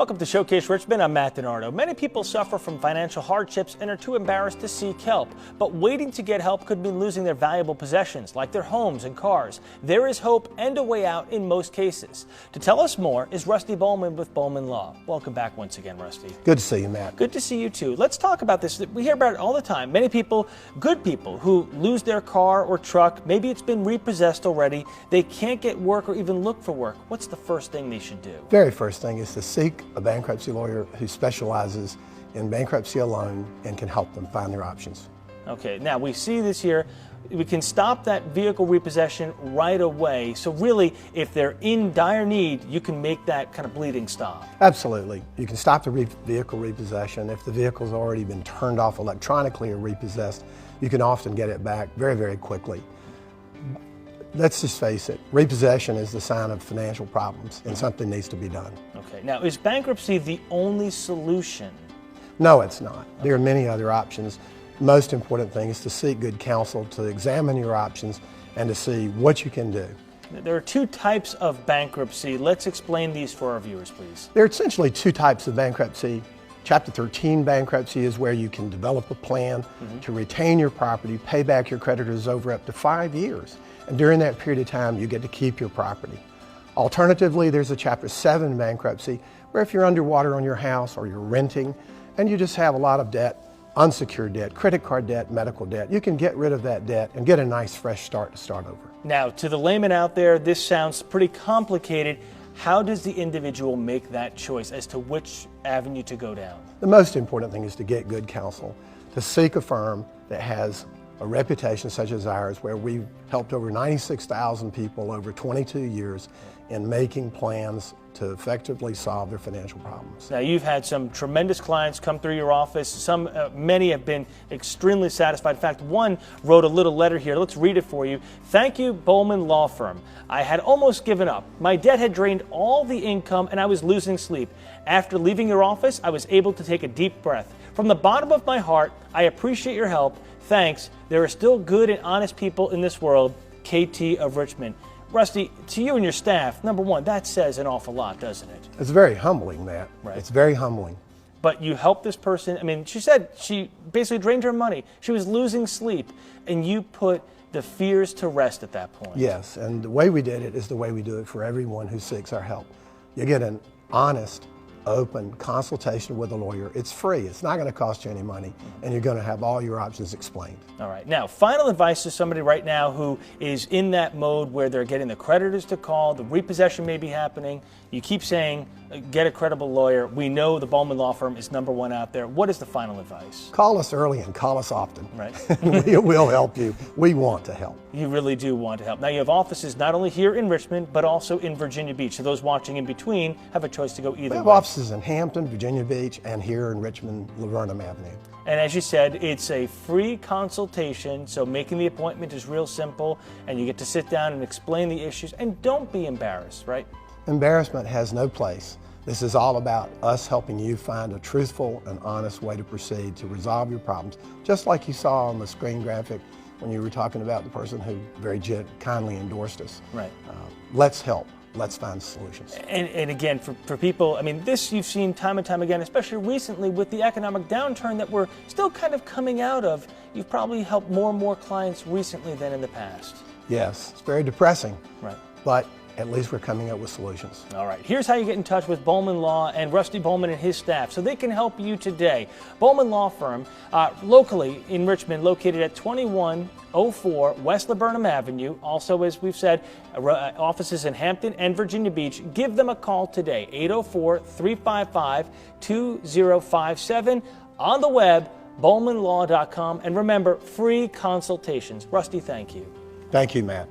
Welcome to Showcase Richmond. I'm Matt DiNardo. Many people suffer from financial hardships and are too embarrassed to seek help. But waiting to get help could mean losing their valuable possessions, like their homes and cars. There is hope and a way out in most cases. To tell us more is Rusty Bowman with Bowman Law. Welcome back once again, Rusty. Good to see you, Matt. Good to see you, too. Let's talk about this. We hear about it all the time. Many people, good people, who lose their car or truck, maybe it's been repossessed already, they can't get work or even look for work. What's the first thing they should do? Very first thing is to seek a bankruptcy lawyer who specializes in bankruptcy alone and can help them find their options. Okay, now we see this here. We can stop that vehicle repossession right away. So really, if they're in dire need, you can make that kind of bleeding stop. Absolutely. You can stop the vehicle repossession. If the vehicle's already been turned off electronically or repossessed, you can often get it back very, very quickly. Let's just face it, repossession is the sign of financial problems and something needs to be done. Okay, now is bankruptcy the only solution? No, it's not. There are many other options. Most important thing is to seek good counsel, to examine your options, and to see what you can do. There are two types of bankruptcy. Let's explain these for our viewers, please. There are essentially two types of bankruptcy. Chapter 13 bankruptcy is where you can develop a plan to retain your property, pay back your creditors over up to 5 years. And during that period of time, you get to keep your property. Alternatively, there's a Chapter 7 bankruptcy where if you're underwater on your house or you're renting and you just have a lot of debt, unsecured debt, credit card debt, medical debt, you can get rid of that debt and get a nice fresh start to start over. Now, to the layman out there, this sounds pretty complicated. How does the individual make that choice as to which avenue to go down? The most important thing is to get good counsel, to seek a firm that has a reputation such as ours, where we've helped over 96,000 people over 22 years in making plans to effectively solve their financial problems. Now, you've had some tremendous clients come through your office. Many have been extremely satisfied. In fact, one wrote a little letter here. Let's read it for you. Thank you, Bowman Law Firm. I had almost given up. My debt had drained all the income and I was losing sleep. After leaving your office, I was able to take a deep breath. From the bottom of my heart, I appreciate your help. Thanks. There are still good and honest people in this world. KT of Richmond. Rusty, to you and your staff, number one, that says an awful lot, doesn't it? It's very humbling, Matt. Right. It's very humbling. But you helped this person. I mean, she said she basically drained her money. She was losing sleep, and you put the fears to rest at that point. Yes, and the way we did it is the way we do it for everyone who seeks our help. You get an honest, open consultation with a lawyer. It's free. It's not going to cost you any money, and you're going to have all your options explained. All right. Now, final advice to somebody right now who is in that mode where they're getting the creditors to call, the repossession may be happening. You keep saying, get a credible lawyer. We know the Bowman Law Firm is number one out there. What is the final advice? Call us early and call us often. Right. We'll help you. We want to help. You really do want to help. Now, you have offices not only here in Richmond, but also in Virginia Beach. So those watching in between have a choice to go either way. We have offices in Hampton, Virginia Beach, and here in Richmond, Lavernum Avenue. And as you said, it's a free consultation, so making the appointment is real simple, and you get to sit down and explain the issues, and don't be embarrassed, right? Embarrassment has no place. This is all about us helping you find a truthful and honest way to proceed to resolve your problems, just like you saw on the screen graphic when you were talking about the person who very kindly endorsed us. Right. Let's help. Let's find solutions. And again, for people, I mean, this you've seen time and time again, especially recently with the economic downturn that we're still kind of coming out of. You've probably helped more and more clients recently than in the past. Yes, it's very depressing. Right. But at least we're coming up with solutions. All right, here's how you get in touch with Bowman Law and Rusty Bowman and his staff so they can help you today. Bowman Law Firm, locally in Richmond, located at 2104 West Lavernum Avenue. Also, as we've said, offices in Hampton and Virginia Beach. Give them a call today, 804-355-2057. On the web, bowmanlaw.com. And remember, free consultations. Rusty, thank you. Thank you, Matt.